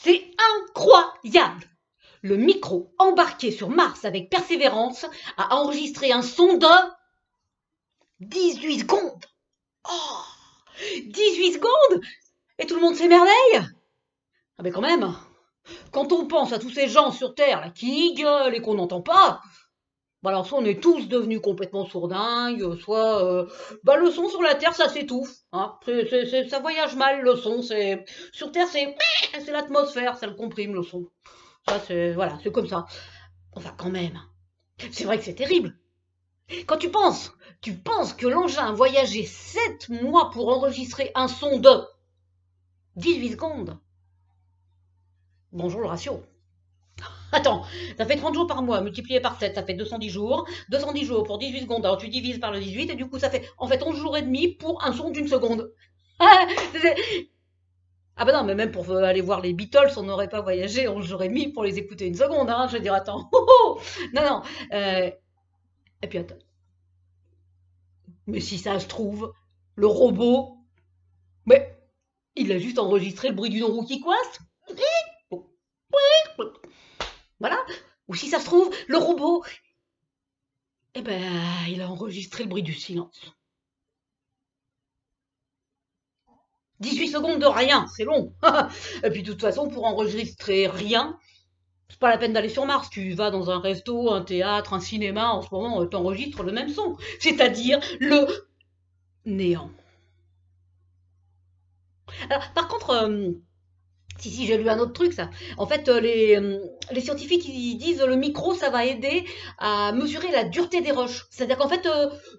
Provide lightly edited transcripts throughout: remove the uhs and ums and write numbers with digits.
C'est incroyable! Le micro embarqué sur Mars avec Persévérance a enregistré un son de 18 secondes. Oh, 18 secondes! Et tout le monde s'émerveille. Ah mais quand même, quand on pense à tous ces gens sur Terre là, qui gueulent et qu'on n'entend pas, bah alors soit on est tous devenus complètement sourdingues, soit le son sur la Terre ça s'étouffe. Hein. Ça voyage mal le son. Sur Terre c'est l'atmosphère, ça le comprime le son. Ça c'est voilà, c'est comme ça. Enfin quand même, c'est vrai que c'est terrible. Quand tu penses que l'engin a voyagé 7 mois pour enregistrer un son de 18 secondes. Bonjour le ratio. Attends, ça fait 30 jours par mois, multiplié par 7, ça fait 210 jours. 210 jours pour 18 secondes, alors tu divises par le 18, et du coup ça fait en fait 11 jours et demi pour un son d'une seconde. Ah bah non, mais même pour aller voir les Beatles, on n'aurait pas voyagé 11 jours et demi pour les écouter une seconde, hein. Je veux dire, attends. Non, non. Et puis attends. Mais si ça se trouve, le robot, mais il a juste enregistré le bruit d'une roue qui coince. Voilà. Ou si ça se trouve, le robot, eh ben, il a enregistré le bruit du silence. 18 secondes de rien, c'est long. Et puis de toute façon, pour enregistrer rien, c'est pas la peine d'aller sur Mars. Tu vas dans un resto, un théâtre, un cinéma, en ce moment, t'enregistres le même son. C'est-à-dire le néant. Alors, par contre, si, j'ai lu un autre truc, ça. En fait, les scientifiques, ils disent le micro, ça va aider à mesurer la dureté des roches. C'est-à-dire qu'en fait,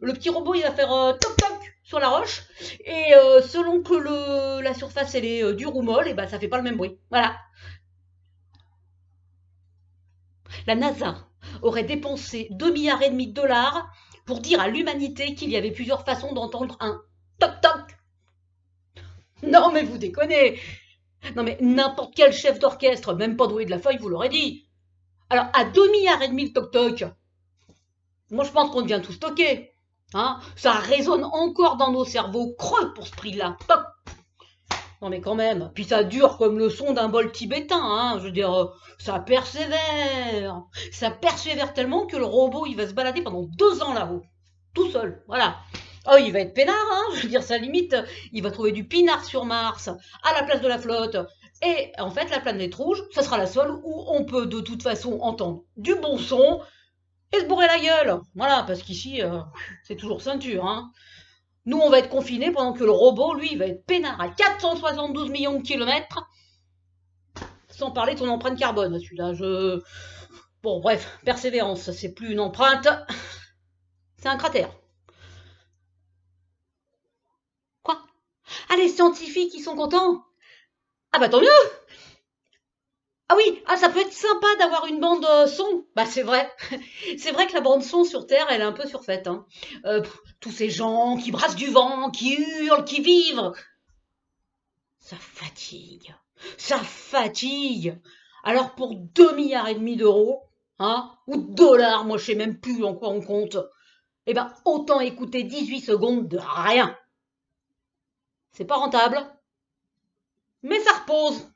le petit robot, il va faire toc toc sur la roche, et selon que la surface, elle est dure ou molle, et ben, ça fait pas le même bruit. Voilà. La NASA aurait dépensé 2,5 milliards de dollars pour dire à l'humanité qu'il y avait plusieurs façons d'entendre un toc toc. Non, mais vous déconnez. Non, mais n'importe quel chef d'orchestre, même pas doué de la feuille, vous l'aurait dit. Alors, à 2,5 milliards de toc-toc, moi je pense qu'on devient tout stocké. Hein, ça résonne encore dans nos cerveaux creux pour ce prix-là. Toc. Non mais quand même. Puis ça dure comme le son d'un bol tibétain. Hein. Je veux dire, ça persévère. Ça persévère tellement que le robot, il va se balader pendant 2 ans là-haut. Tout seul. Voilà. Oh, il va être peinard, hein. Je veux dire, ça limite, il va trouver du pinard sur Mars, à la place de la flotte. Et en fait, la planète rouge, ça sera la seule où on peut de toute façon entendre du bon son et se bourrer la gueule. Voilà, parce qu'ici, c'est toujours ceinture, hein. Nous, on va être confinés pendant que le robot, lui, il va être peinard à 472 millions de kilomètres, sans parler de son empreinte carbone, celui-là. Bon, bref, persévérance, c'est plus une empreinte, c'est un cratère. Quoi? Ah, les scientifiques, ils sont contents? Ah bah tant mieux. Ah oui, ah ça peut être sympa d'avoir une bande son. Bah c'est vrai. C'est vrai que la bande son sur Terre, elle est un peu surfaite, hein. Tous ces gens qui brassent du vent, qui hurlent, qui vivent, ça fatigue. Ça fatigue. Alors pour 2,5 milliards d'euros, hein, ou de dollars, moi je sais même plus en quoi on compte, eh ben autant écouter 18 secondes de rien. C'est pas rentable, mais ça repose.